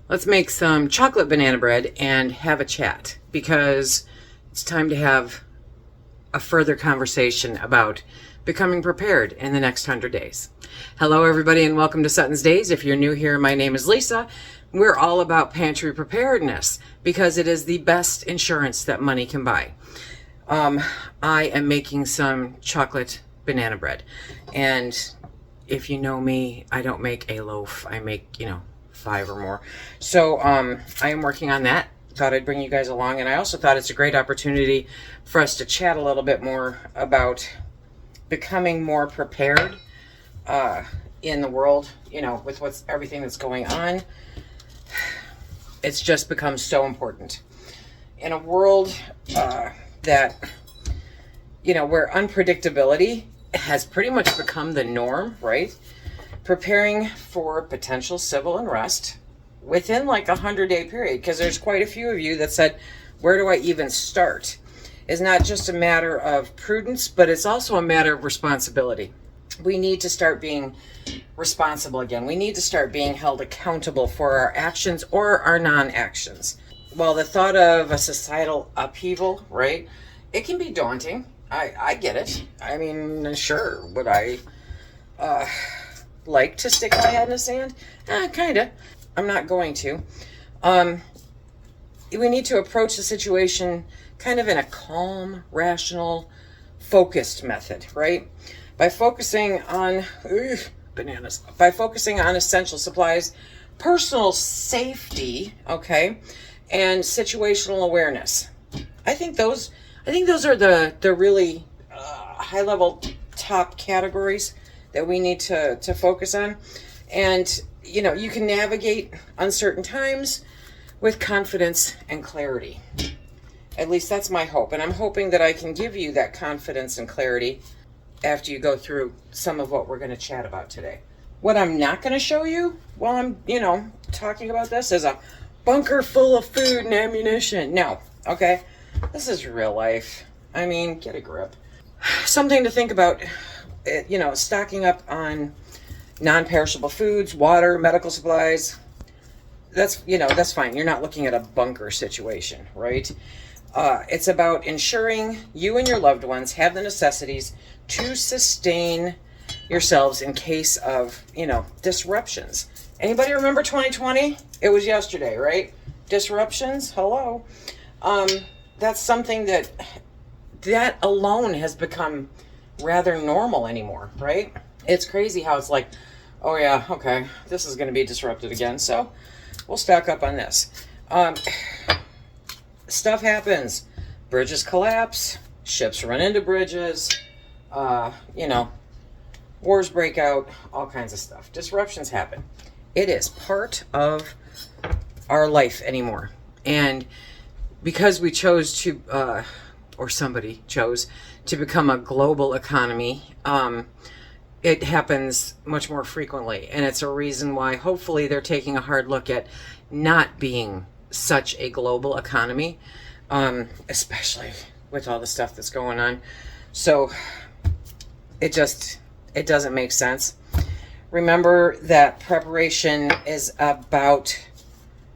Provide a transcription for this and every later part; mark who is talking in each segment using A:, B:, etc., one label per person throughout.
A: Let's make some chocolate banana bread and have a chat, because it's time to have a further conversation about becoming prepared in the next 100 days. Hello, everybody, and welcome to SuttonsDaze. If you're new here, my name is Lisa. We're all about pantry preparedness because it is the best insurance that money can buy. I am making some chocolate banana bread, and if you know me, I don't make a loaf. I make, 5 or more. So I am working on that. Thought I'd bring you guys along, and I also thought it's a great opportunity for us to chat a little bit more about becoming more prepared in the world, with everything that's going on. It's just become so important in a world that, where unpredictability has pretty much become the norm, right? Preparing for potential civil unrest within like 100-day period, because there's quite a few of you that said, where do I even start? Is not just a matter of prudence, but it's also a matter of responsibility. We need to start being responsible again. We need to start being held accountable for our actions or our non-actions. Well, the thought of a societal upheaval, right? It can be daunting. I get it. I mean, sure, would I like to stick my head in the sand? Kind of. I'm not going to. We need to approach the situation kind of in a calm, rational, focused method, right? By focusing on by focusing on essential supplies, personal safety, okay, and situational awareness. I think those are the really high level top categories that we need to focus on. And you can navigate uncertain times with confidence and clarity. At least that's my hope. And I'm hoping that I can give you that confidence and clarity after you go through some of what we're going to chat about today. What I'm not going to show you while I'm, talking about this is a bunker full of food and ammunition. No, okay? This is real life. I mean, get a grip. Something to think about, stocking up on non-perishable foods, water, medical supplies. That's fine. You're not looking at a bunker situation, right? It's about ensuring you and your loved ones have the necessities to sustain yourselves in case of, disruptions. Anybody remember 2020? It was yesterday, right? Disruptions, hello. That's something that alone has become rather normal anymore, right? It's crazy how it's like, oh yeah, okay, this is going to be disrupted again, so we'll stock up on this. Stuff happens. Bridges collapse. Ships run into bridges. Wars break out. All kinds of stuff. Disruptions happen. It is part of our life anymore. And because we chose to, or somebody chose to become a global economy, it happens much more frequently. And it's a reason why hopefully they're taking a hard look at not being such a global economy, especially with all the stuff that's going on. So it doesn't make sense. Remember that preparation is about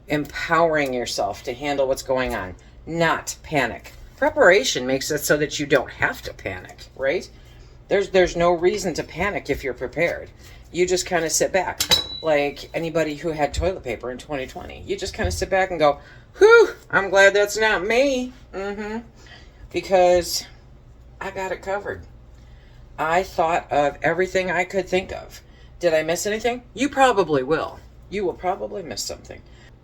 A: empowering yourself to handle what's going on, not panic. Preparation makes it so that you don't have to panic, right? There's no reason to panic if you're prepared. You just kind of sit back, like anybody who had toilet paper in 2020. You just kind of sit back and go, whew, I'm glad that's not me. Because I got it covered. I thought of everything I could think of. Did I miss anything? You probably will. You will probably miss something.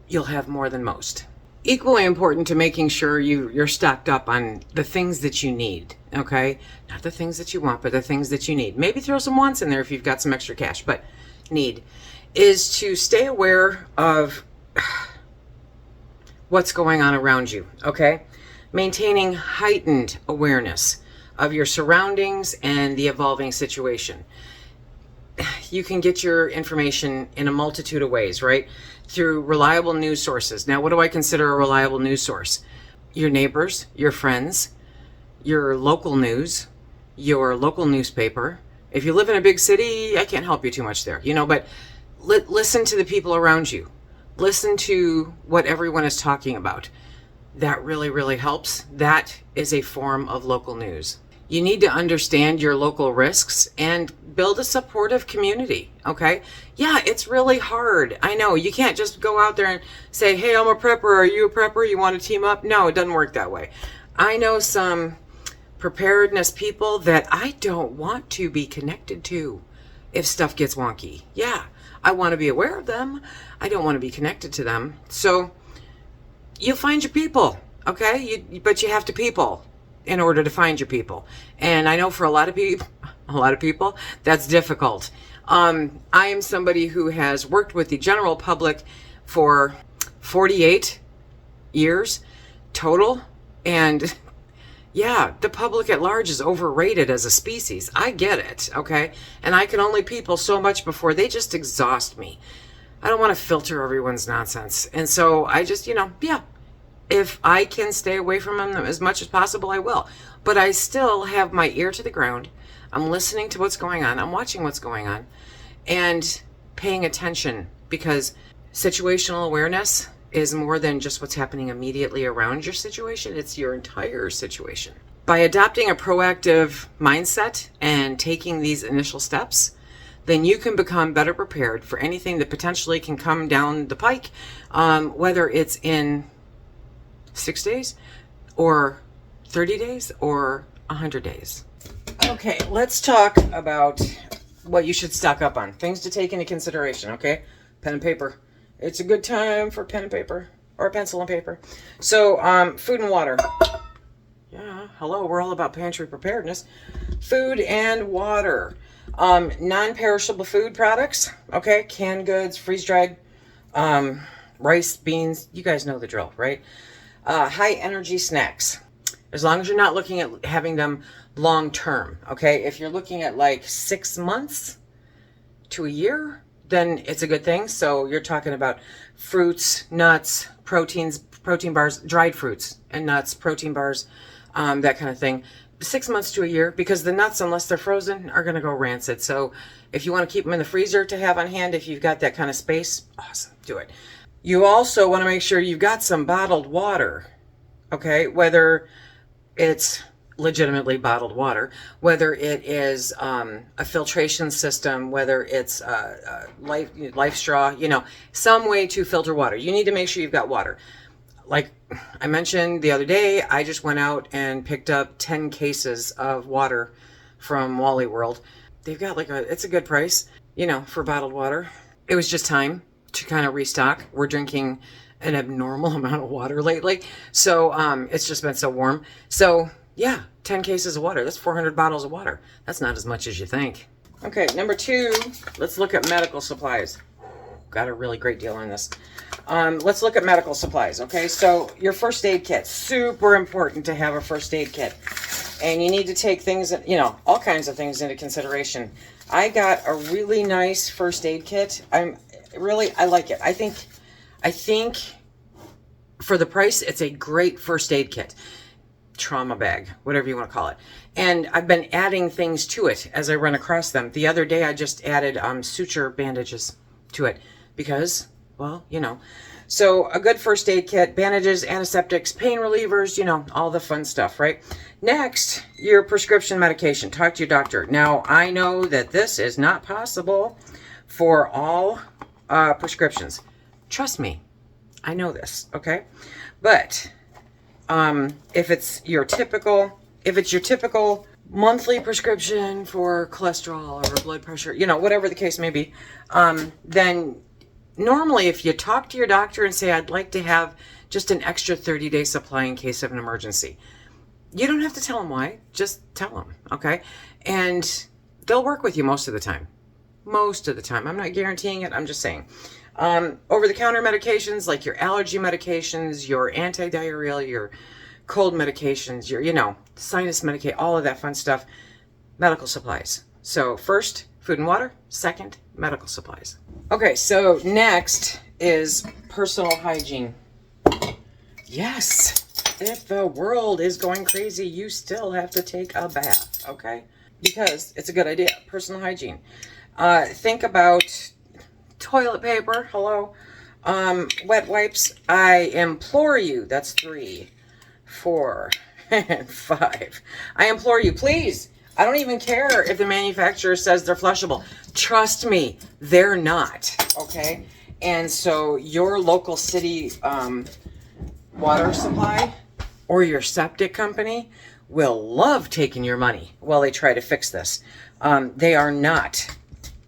A: You'll have more than most. Equally important to making sure you're stocked up on the things that you need, okay? Not the things that you want, but the things that you need. Maybe throw some wants in there if you've got some extra cash, but need is to stay aware of what's going on around you, okay? Maintaining heightened awareness of your surroundings and the evolving situation. You can get your information in a multitude of ways, right? Through reliable news sources. Now, what do I consider a reliable news source? Your neighbors, your friends, your local news, your local newspaper. If you live in a big city, I can't help you too much there, but listen to the people around you. Listen to what everyone is talking about. That really, really helps. That is a form of local news. You need to understand your local risks and build a supportive community, okay? Yeah, it's really hard. I know. You can't just go out there and say, hey, I'm a prepper. Are you a prepper? You want to team up? No, it doesn't work that way. I know some preparedness people that I don't want to be connected to if stuff gets wonky. Yeah, I want to be aware of them. I don't want to be connected to them. So you find your people, okay? But you have to people in order to find your people. And I know for a lot of people, that's difficult. I am somebody who has worked with the general public for 48 years total. And yeah, the public at large is overrated as a species. I get it, okay? And I can only people so much before they just exhaust me. I don't want to filter everyone's nonsense. And so I just, yeah, if I can stay away from them as much as possible, I will. But I still have my ear to the ground. I'm listening to what's going on. I'm watching what's going on and paying attention, because situational awareness is more than just what's happening immediately around your situation. It's your entire situation. By adopting a proactive mindset and taking these initial steps, then you can become better prepared for anything that potentially can come down the pike, whether it's in 6 days or 30 days or 100 days. Okay, let's talk about what you should stock up on. Things to take into consideration, okay? Pen and paper. It's a good time for pen and paper, or pencil and paper. So, food and water. Yeah, hello, we're all about pantry preparedness. Food and water. Non-perishable food products, okay? Canned goods, freeze-dried, rice, beans. You guys know the drill, right? High energy snacks, as long as you're not looking at having them long term, okay? If you're looking at like 6 months to a year, then it's a good thing. So you're talking about fruits, nuts, protein bars, dried fruits and nuts, protein bars, that kind of thing. 6 months to a year, because the nuts, unless they're frozen, are going to go rancid. So if you want to keep them in the freezer to have on hand, if you've got that kind of space, awesome, do it. You also want to make sure you've got some bottled water, okay? Whether it's legitimately bottled water, whether it is a filtration system, whether it's life straw, some way to filter water. You need to make sure you've got water. Like I mentioned the other day, I just went out and picked up 10 cases of water from Wally World. They've got it's a good price, for bottled water. It was just time to kind of restock. We're drinking an abnormal amount of water lately. So it's just been so warm. So yeah, 10 cases of water. That's 400 bottles of water. That's not as much as you think. Okay, number 2, let's look at medical supplies. Got a really great deal on this. Let's look at medical supplies, okay? So your first aid kit, super important to have a first aid kit. And you need to take things, all kinds of things into consideration. I got a really nice first aid kit. I like it. I think for the price, it's a great first aid kit. Trauma bag, whatever you want to call it. And I've been adding things to it as I run across them. The other day, I just added suture bandages to it because, So a good first aid kit, bandages, antiseptics, pain relievers, all the fun stuff, right? Next, your prescription medication. Talk to your doctor. Now, I know that this is not possible for all prescriptions. Trust me, I know this, okay? But if it's your typical monthly prescription for cholesterol or blood pressure, whatever the case may be, then normally if you talk to your doctor and say, I'd like to have just an extra 30-day supply in case of an emergency, you don't have to tell them why. Just tell them, okay? And they'll work with you most of the time. Most of the time. I'm not guaranteeing it. I'm just saying. Over-the-counter medications like your allergy medications, your antidiarrheal, your cold medications, your, sinus medication, all of that fun stuff. Medical supplies. So first, food and water. Second, medical supplies. Okay, so next is personal hygiene. Yes. If the world is going crazy, you still have to take a bath, okay? Because it's a good idea. Personal hygiene. Think about toilet paper, hello. Wet wipes, I implore you, that's 3, 4, and 5. I implore you, please. I don't even care if the manufacturer says they're flushable. Trust me, they're not, okay? And so your local city water supply or your septic company will love taking your money while they try to fix this. They are not,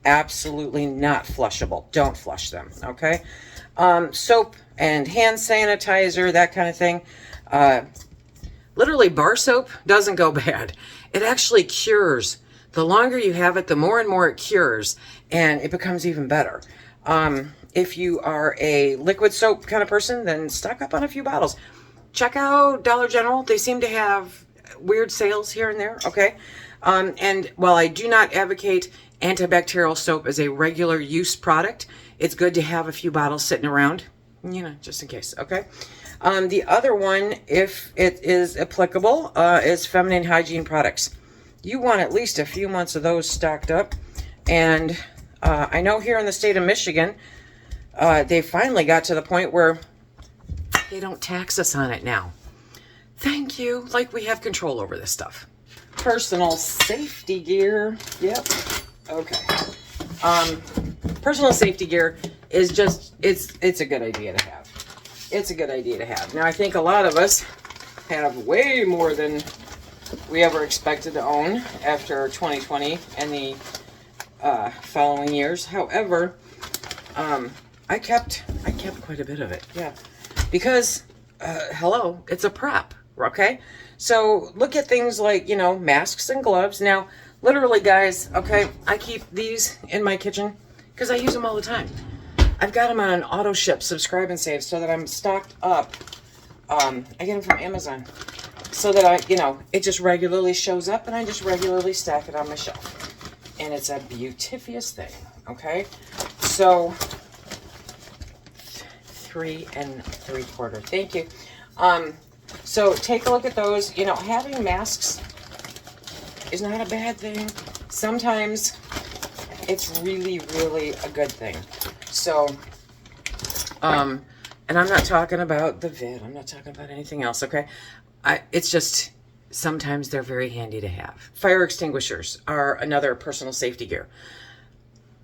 A: absolutely not flushable. Don't flush them, okay? Soap and hand sanitizer, that kind of thing. Literally, bar soap doesn't go bad. It actually cures. The longer you have it, the more and more it cures, and it becomes even better. If you are a liquid soap kind of person, then stock up on a few bottles. Check out Dollar General. They seem to have weird sales here and there, okay? And while I do not advocate antibacterial soap as a regular use product, it's good to have a few bottles sitting around, you know, just in case, okay? The other one, if it is applicable, is feminine hygiene products. You want at least a few months of those stocked up. And I know here in the state of Michigan, they finally got to the point where they don't tax us on it now. Thank you. Like we have control over this stuff. Personal safety gear. Yep. Okay. Personal safety gear is just, it's a good idea to have. It's a good idea to have. Now, I think a lot of us have way more than we ever expected to own after 2020 and the following years. However, I kept quite a bit of it. Yeah. Because, hello, it's a prep, okay? So look at things like, you know, masks and gloves. Now, literally, guys, okay, I keep these in my kitchen because I use them all the time. I've got them on an auto ship, subscribe and save, so that I'm stocked up. I get them from Amazon so that it just regularly shows up and I just regularly stack it on my shelf. And it's a beautiful thing, okay? So 3 3/4. Thank you. So take a look at those. You know, having masks is not a bad thing. Sometimes it's really, really a good thing. So, and I'm not talking about the vid. I'm not talking about anything else, okay? It's just, sometimes they're very handy to have. Fire extinguishers are another personal safety gear.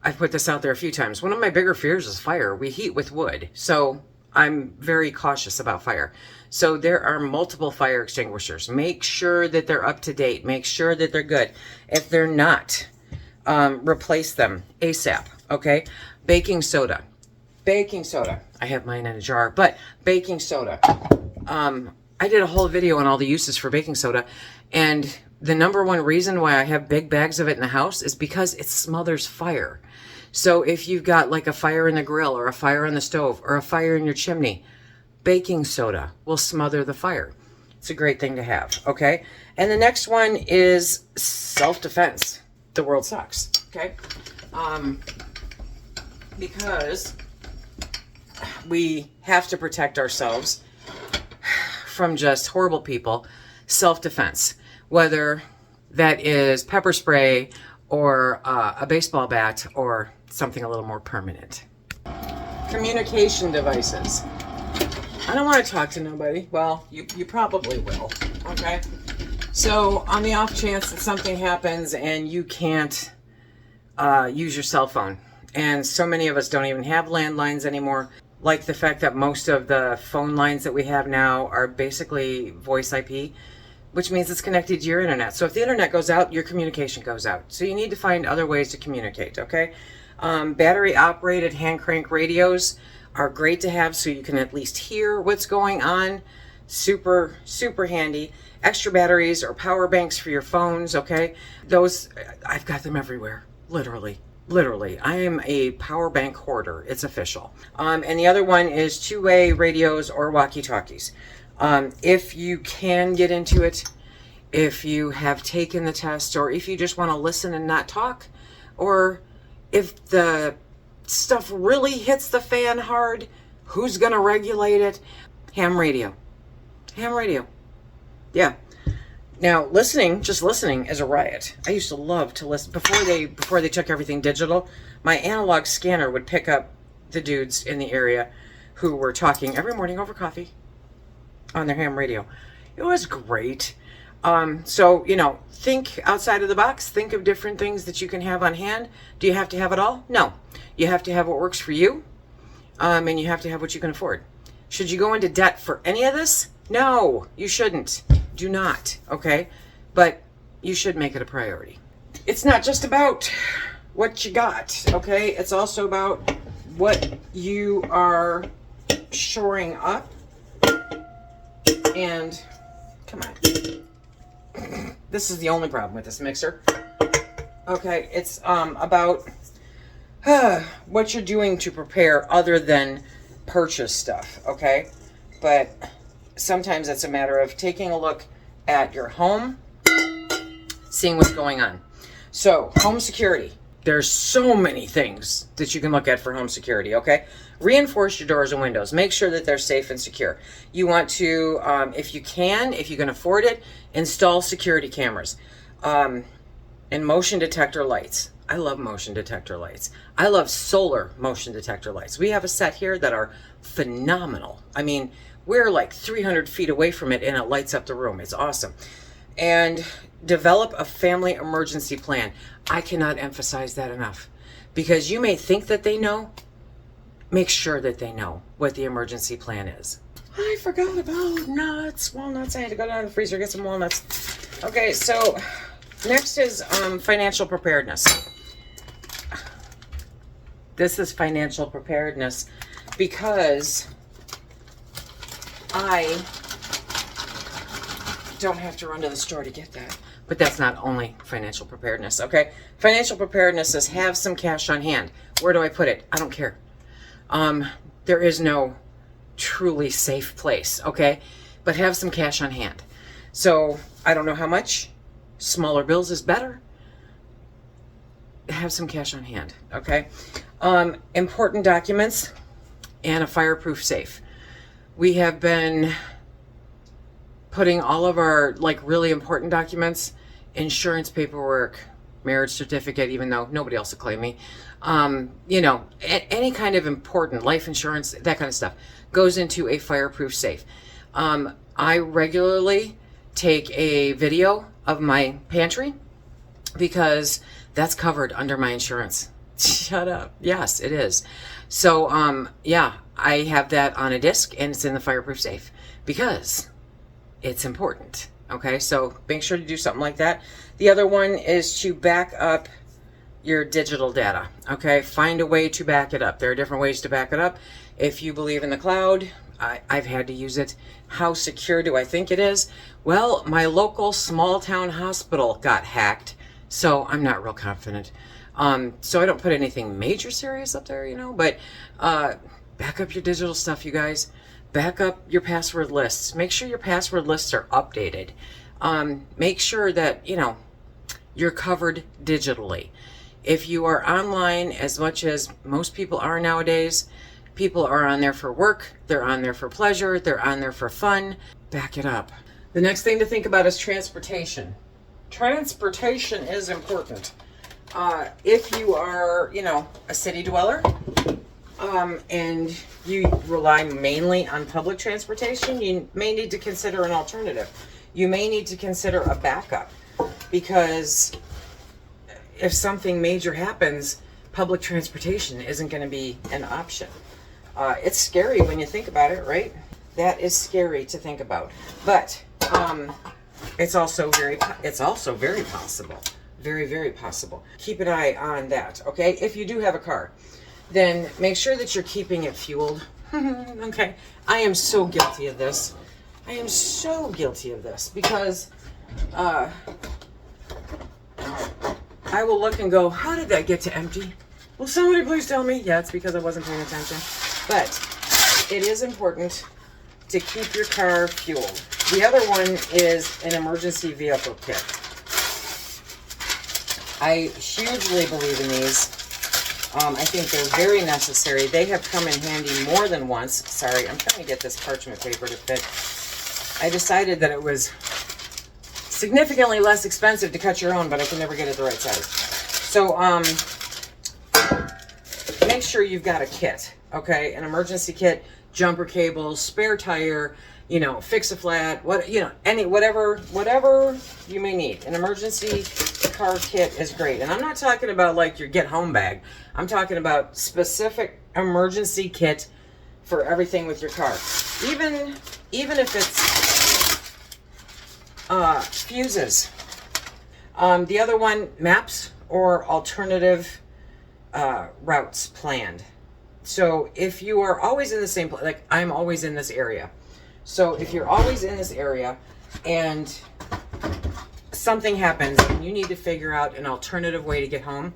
A: I've put this out there a few times. One of my bigger fears is fire. We heat with wood, so I'm very cautious about fire. So there are multiple fire extinguishers. Make sure that they're up to date. Make sure that they're good. If they're not, replace them ASAP, okay? Baking soda. Baking soda. I have mine in a jar, but baking soda. I did a whole video on all the uses for baking soda, and the number one reason why I have big bags of it in the house is because it smothers fire. So if you've got like a fire in the grill or a fire on the stove or a fire in your chimney, baking soda will smother the fire. It's a great thing to have, okay? And the next one is self-defense. The world sucks, okay? Because we have to protect ourselves from just horrible people. Self-defense, whether that is pepper spray or a baseball bat or something a little more permanent. Communication devices. I don't want to talk to nobody. Well, you probably will, okay? So on the off chance that something happens and you can't use your cell phone, and so many of us don't even have landlines anymore, like the fact that most of the phone lines that we have now are basically voice IP, which means it's connected to your internet. So if the internet goes out, your communication goes out. So you need to find other ways to communicate, okay? Battery operated hand crank radios are great to have so you can at least hear what's going on. Super, super handy. Extra batteries or power banks for your phones, okay? Those, I've got them everywhere, literally. Literally, I am a power bank hoarder. It's official. And the other one is two-way radios or walkie-talkies. If you can get into it, if you have taken the test, or if you just want to listen and not talk, or if the stuff really hits the fan hard, who's going to regulate it? Ham radio. Ham radio. Yeah. Now, just listening is a riot. I used to love to listen. Before they took everything digital, my analog scanner would pick up the dudes in the area who were talking every morning over coffee on their ham radio. It was great. So, you know, think outside of the box. Think of different things that you can have on hand. Do you have to have it all? No. You have to have what works for you, and you have to have what you can afford. Should you go into debt for any of this? No, you shouldn't. Do not, okay? But you should make it a priority. It's not just about what you got, okay? It's also about what you are shoring up. And come on. This is the only problem with this mixer. Okay, it's about what you're doing to prepare other than purchase stuff, okay? But sometimes it's a matter of taking a look at your home, seeing what's going on. So, home security. There's so many things that you can look at for home security, okay? Reinforce your doors and windows. Make sure that they're safe and secure. You want to, if you can afford it, install security cameras and motion detector lights. I love motion detector lights. I love solar motion detector lights. We have a set here that are phenomenal. I mean, we're like 300 feet away from it and it lights up the room. It's awesome. And develop a family emergency plan. I cannot emphasize that enough, because you may think that they know. Make sure that they know what the emergency plan is. I forgot about walnuts. I had to go down to the freezer, get some walnuts. Okay, so next is financial preparedness. This is financial preparedness because I don't have to run to the store to get that. But that's not only financial preparedness, okay? Financial preparedness is have some cash on hand. Where do I put it? I don't care. There is no truly safe place, okay? But have some cash on hand. So I don't know how much. Smaller bills is better. Have some cash on hand, okay? Important documents and a fireproof safe. We have been putting all of our really important documents, insurance paperwork, marriage certificate, even though nobody else will claim me, you know, any kind of important life insurance, that kind of stuff goes into a fireproof safe. I regularly take a video of my pantry because that's covered under my insurance. Shut up. Yes, it is. So, yeah, I have that on a disc and it's in the fireproof safe because it's important. Okay, so make sure to do something like that. The other one is to back up your digital data. Okay, find a way to back it up. There are different ways to back it up. If you believe in the cloud, I've had to use it. How secure do I think it is? Well, my local small town hospital got hacked, so I'm not real confident. So I don't put anything major serious up there, you know, but back up your digital stuff, you guys. Back up your password lists. Make sure your password lists are updated. Make sure that, you know, you're covered digitally. If you are online, as much as most people are nowadays, people are on there for work, they're on there for pleasure, they're on there for fun. Back it up. The next thing to think about is transportation. Transportation is important. If you are, you know, a city dweller, and you rely mainly on public transportation, you may need to consider an alternative. You may need to consider a backup, because if something major happens, public transportation isn't going to be an option. It's scary when you think about it, right? That is scary to think about, but it's also very possible. Very, very possible. Keep an eye on that, okay? If you do have a car, then make sure that you're keeping it fueled. Okay, I am so guilty of this. I am so guilty of this because I will look and go, how did that get to empty? Will somebody please tell me? Yeah, it's because I wasn't paying attention. But it is important to keep your car fueled. The other one is an emergency vehicle kit. I hugely believe in these. I think they're very necessary. They have come in handy more than once. Sorry, I'm trying to get this parchment paper to fit. I decided that it was significantly less expensive to cut your own, but I can never get it the right size. So, make sure you've got a kit, okay? An emergency kit. jumper cables, spare tire, you know, fix a flat, what, you know, whatever you may need. An emergency car kit is great. And I'm not talking about like your get home bag. I'm talking about specific emergency kit for everything with your car. Even if it's fuses. The other one, maps or alternative routes planned. So if you are always in the same place, like I'm always in this area. So if you're always in this area and something happens and you need to figure out an alternative way to get home,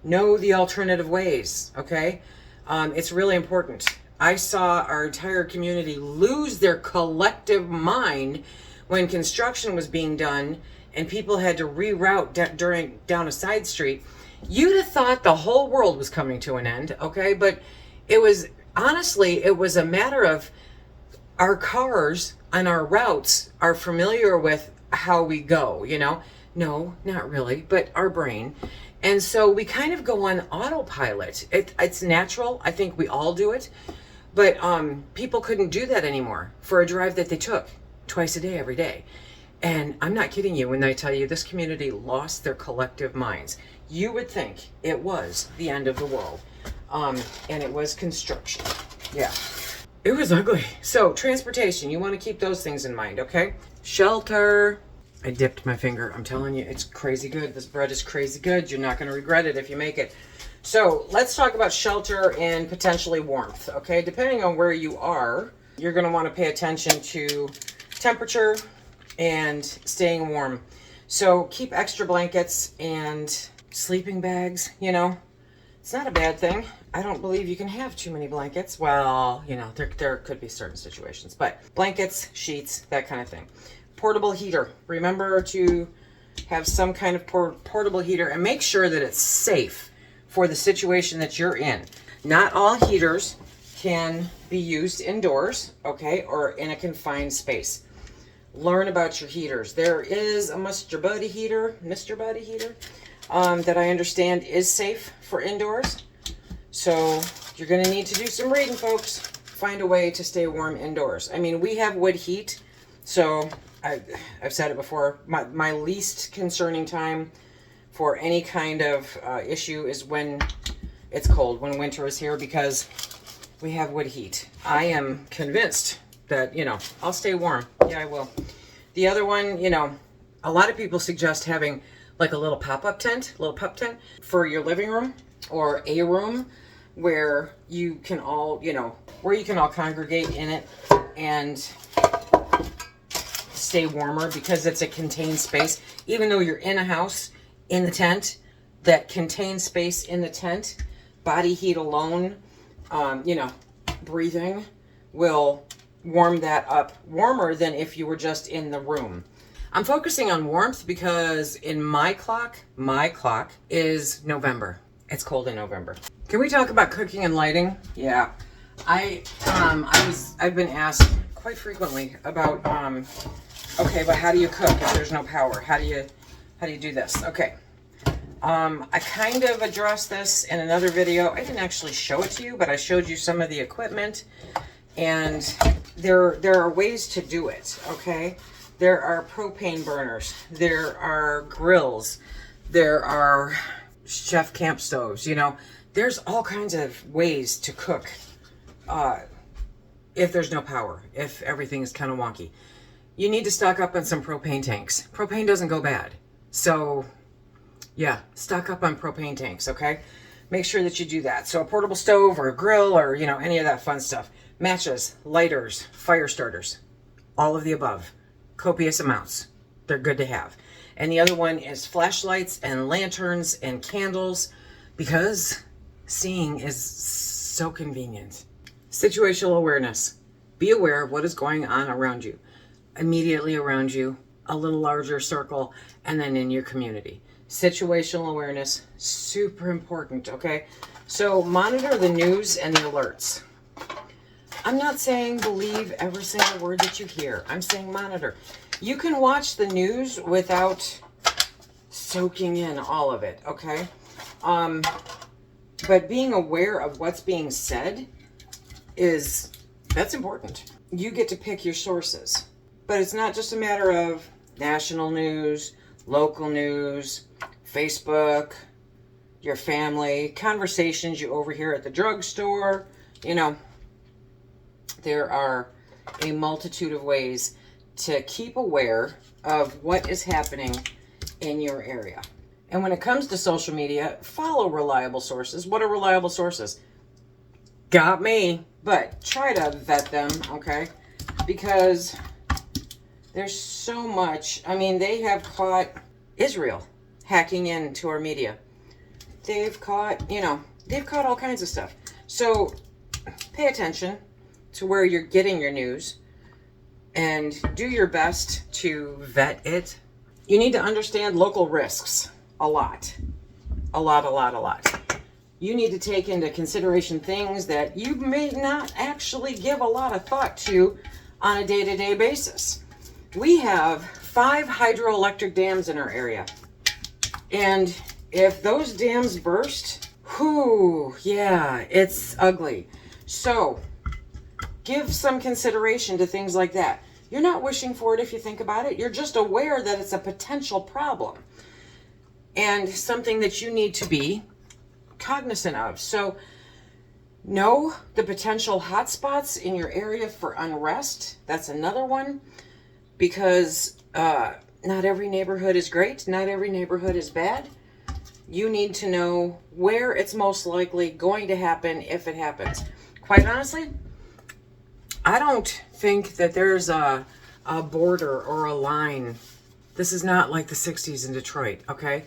A: know the alternative ways, okay? It's really important. I saw our entire community lose their collective mind when construction was being done and people had to reroute down a side street. You'd have thought the whole world was coming to an end, okay? But it was, honestly, it was a matter of our cars on our routes are familiar with how we go, you know? No, not really, but our brain. And so we kind of go on autopilot. It's natural. I think we all do it. But people couldn't do that anymore for a drive that they took twice a day, every day. And I'm not kidding you when I tell you this community lost their collective minds. You would think it was the end of the world. And it was construction. Yeah. It was ugly. So transportation, you want to keep those things in mind, okay? Shelter. I dipped my finger. I'm telling you, it's crazy good. This bread is crazy good. You're not going to regret it if you make it. So let's talk about shelter and potentially warmth, okay? Depending on where you are, you're going to want to pay attention to temperature and staying warm. So keep extra blankets and sleeping bags, you know. It's not a bad thing. I don't believe you can have too many blankets. Well, you know, there could be certain situations, but blankets, sheets, that kind of thing. Portable heater. Remember to have some kind of portable heater and make sure that it's safe for the situation that you're in. Not all heaters can be used indoors, okay, or in a confined space. Learn about your heaters. There is a Mr. Buddy heater that I understand is safe for indoors. So you're going to need to do some reading, folks. Find a way to stay warm indoors. I mean, we have wood heat, so I've said it before. My least concerning time for any kind of issue is when it's cold, when winter is here, because we have wood heat. I am convinced that, you know, I'll stay warm. Yeah, I will. The other one, you know, a lot of people suggest having like a little pop-up tent, for your living room or a room where you can all, you know, where you can all congregate in it and stay warmer because it's a contained space. Even though you're in a house, in the tent, that contained space in the tent, body heat alone, you know, breathing will warm that up warmer than if you were just in the room. I'm focusing on warmth because in my clock is November. It's cold in November. Can we talk about cooking and lighting? Yeah. I've been asked quite frequently about okay, but how do you cook if there's no power? How do you do this? Okay. I kind of addressed this in another video. I didn't actually show it to you, but I showed you some of the equipment, and there are ways to do it, okay? There are propane burners, there are grills, there are chef camp stoves, you know. There's all kinds of ways to cook if there's no power, if everything is kind of wonky. You need to stock up on some propane tanks. Propane doesn't go bad. So yeah, stock up on propane tanks, okay? Make sure that you do that. So a portable stove or a grill or, you know, any of that fun stuff. Matches, lighters, fire starters, all of the above. Copious amounts. They're good to have. And the other one is flashlights and lanterns and candles, because seeing is so convenient. Situational awareness. Be aware of what is going on around you, immediately around you, a little larger circle, and then in your community. Situational awareness, super important, okay? So monitor the news and the alerts. I'm not saying believe every single word that you hear. I'm saying monitor. You can watch the news without soaking in all of it, okay? But being aware of what's being said is That's important. You get to pick your sources. But it's not just a matter of national news, local news, Facebook, your family, conversations you overhear at the drugstore. You know, there are a multitude of ways to keep aware of what is happening in your area. And when it comes to social media, follow reliable sources. What are reliable sources? Got me, but try to vet them, okay? Because there's so much. I mean, they have caught Israel hacking into our media. They've caught all kinds of stuff. So pay attention to where you're getting your news and do your best to vet it. You need to understand local risks a lot. You need to take into consideration things that you may not actually give a lot of thought to on a day-to-day basis. We have 5 hydroelectric dams in our area. And if those dams burst, yeah, it's ugly. So give some consideration to things like that. You're not wishing for it if you think about it. You're just aware that it's a potential problem and something that you need to be cognizant of. So know the potential hotspots in your area for unrest. That's another one, because not every neighborhood is great. Not every neighborhood is bad. You need to know where it's most likely going to happen if it happens. Quite honestly, I don't think that there's a border or a line. This is not like the 60s in Detroit, okay?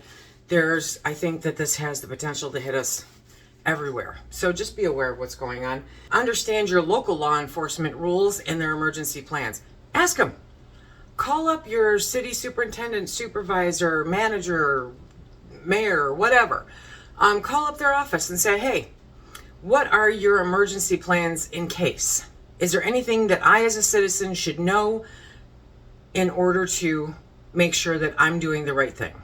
A: I think that this has the potential to hit us everywhere. So just be aware of what's going on. Understand your local law enforcement rules and their emergency plans. Ask them. Call up your city superintendent, supervisor, manager, mayor, whatever. Call up their office and say, hey, what are your emergency plans in case? Is there anything that I as a citizen should know in order to make sure that I'm doing the right thing?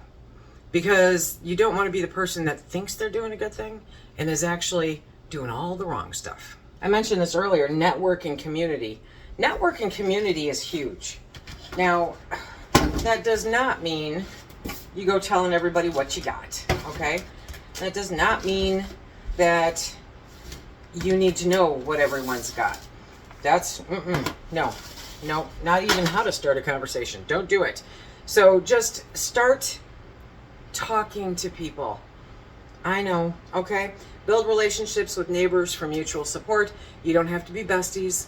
A: Because you don't want to be the person that thinks they're doing a good thing and is actually doing all the wrong stuff. I mentioned this earlier, network and community. Network and community is huge. Now, that does not mean you go telling everybody what you got, okay? That does not mean that you need to know what everyone's got. That's, no, not even how to start a conversation. Don't do it. So just start talking to people. I know, okay? Build relationships with neighbors for mutual support. You don't have to be besties.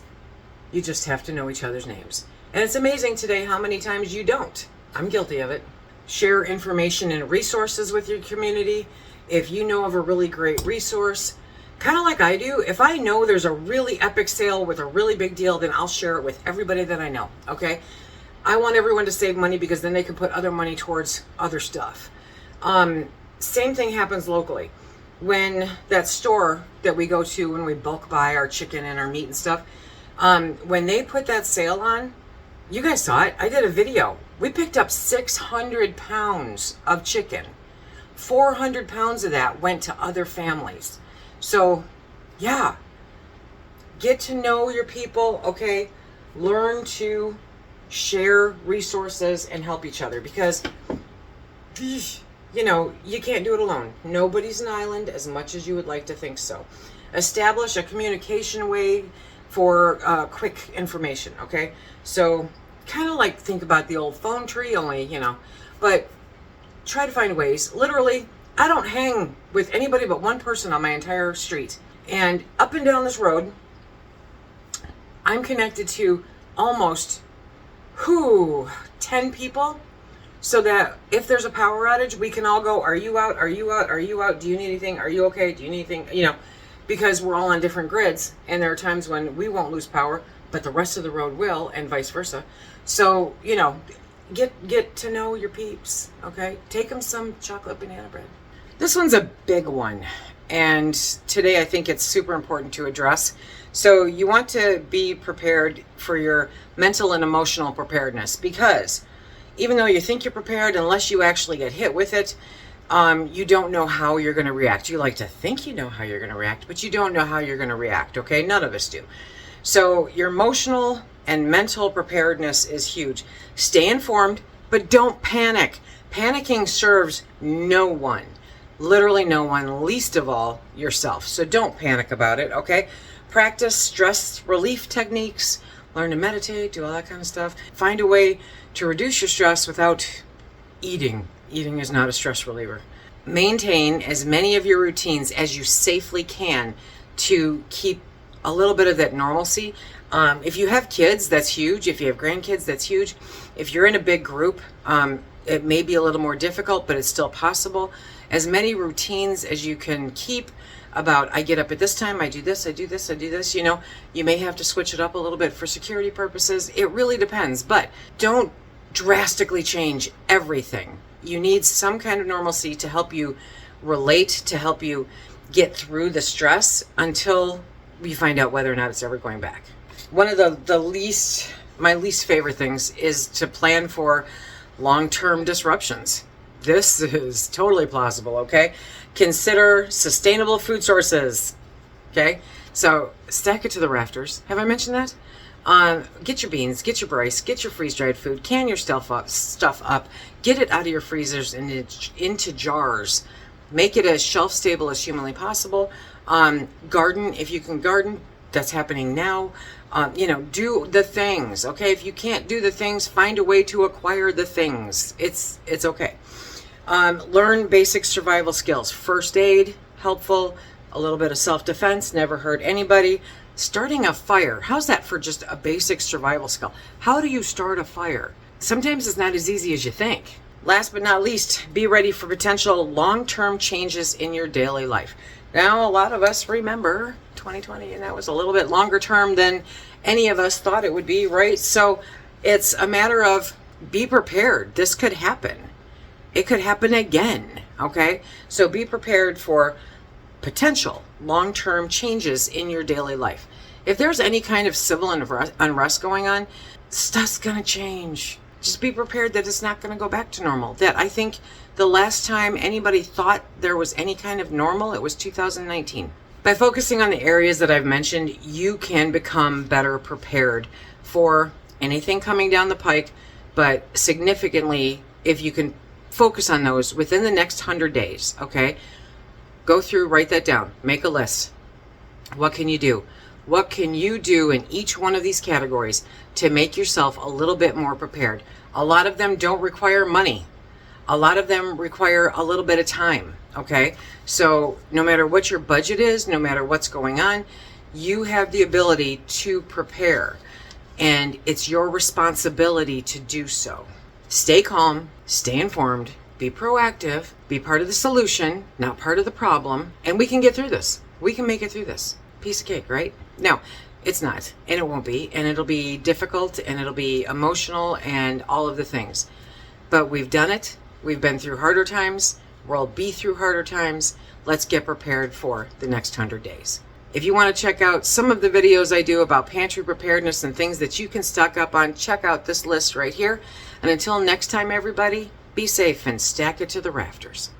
A: You just have to know each other's names. And it's amazing today how many times you don't. I'm guilty of it. Share information and resources with your community. If you know of a really great resource, kind of like I do, if I know there's a really epic sale with a really big deal, then I'll share it with everybody that I know, okay? I want everyone to save money because then they can put other money towards other stuff. Same thing happens locally. When that store that we go to when we bulk buy our chicken and our meat and stuff, when they put that sale on, you guys saw it. I did a video. We picked up 600 pounds of chicken. 400 pounds of that went to other families. So, yeah, get to know your people, okay? Learn to share resources and help each other because, you know, you can't do it alone. Nobody's an island as much as you would like to think so. Establish a communication way for quick information, okay? So, kind of like think about the old phone tree, only, you know, but try to find ways. Literally, I don't hang with anybody but one person on my entire street. And up and down this road, I'm connected to almost 10 people, so that if there's a power outage, we can all go, are you out? Are you out? Are you out? Do you need anything? Are you okay? Do you need anything? You know, because we're all on different grids, and there are times when we won't lose power, but the rest of the road will, and vice versa. So, you know, get to know your peeps, okay? Take them some chocolate banana bread. This one's a big one, and today I think it's super important to address. So you want to be prepared for your mental and emotional preparedness, because even though you think you're prepared, unless you actually get hit with it, you don't know how you're going to react. You like to think you know how you're going to react, but you don't know how you're going to react, okay? None of us do. So your emotional and mental preparedness is huge. Stay informed, but don't panic. Panicking serves no one, literally no one, least of all yourself. So don't panic about it, okay? Practice stress relief techniques, learn to meditate, do all that kind of stuff. Find a way to reduce your stress without eating. Eating is not a stress reliever. Maintain as many of your routines as you safely can to keep a little bit of that normalcy. If you have kids, that's huge. If you have grandkids, that's huge. If you're in a big group, it may be a little more difficult, but it's still possible. As many routines as you can keep about, I get up at this time, I do this, I do this, I do this. You know, you may have to switch it up a little bit for security purposes. It really depends, but don't drastically change everything. You need some kind of normalcy to help you relate, to help you get through the stress until you find out whether or not it's ever going back. One of my least favorite things is to plan for long-term disruptions. This is totally plausible, okay? Consider sustainable food sources, okay? So stack it to the rafters. Have I mentioned that? Get your beans, get your rice, get your freeze-dried food, can your stuff up, get it out of your freezers and into jars. Make it as shelf-stable as humanly possible. Garden, if you can garden, that's happening now. Do the things, okay? If you can't do the things, find a way to acquire the things. It's okay. Learn basic survival skills. First aid, helpful. A little bit of self-defense, never hurt anybody. Starting a fire, how's that for just a basic survival skill? How do you start a fire? Sometimes it's not as easy as you think. Last but not least, be ready for potential long-term changes in your daily life. Now, a lot of us remember 2020, and that was a little bit longer term than any of us thought it would be, right? So it's a matter of be prepared. This could happen. It could happen again, okay? So be prepared for potential long-term changes in your daily life. If there's any kind of civil unrest going on, stuff's gonna change. Just be prepared that it's not gonna go back to normal. That I think the last time anybody thought there was any kind of normal, it was 2019. By focusing on the areas that I've mentioned, you can become better prepared for anything coming down the pike, but significantly, if you can focus on those within the next 100 days, okay? Go through, write that down, make a list. What can you do? What can you do in each one of these categories to make yourself a little bit more prepared? A lot of them don't require money. A lot of them require a little bit of time, okay? So no matter what your budget is, no matter what's going on, you have the ability to prepare, and it's your responsibility to do so. Stay calm, stay informed, be proactive, be part of the solution, not part of the problem, and we can get through this. We can make it through this. Piece of cake, right? No, it's not, and it won't be, and it'll be difficult, and it'll be emotional, and all of the things. But we've done it. We've been through harder times. We'll be through harder times. Let's get prepared for the next 100 days. If you want to check out some of the videos I do about pantry preparedness and things that you can stock up on, check out this list right here. And until next time, everybody, be safe and stack it to the rafters.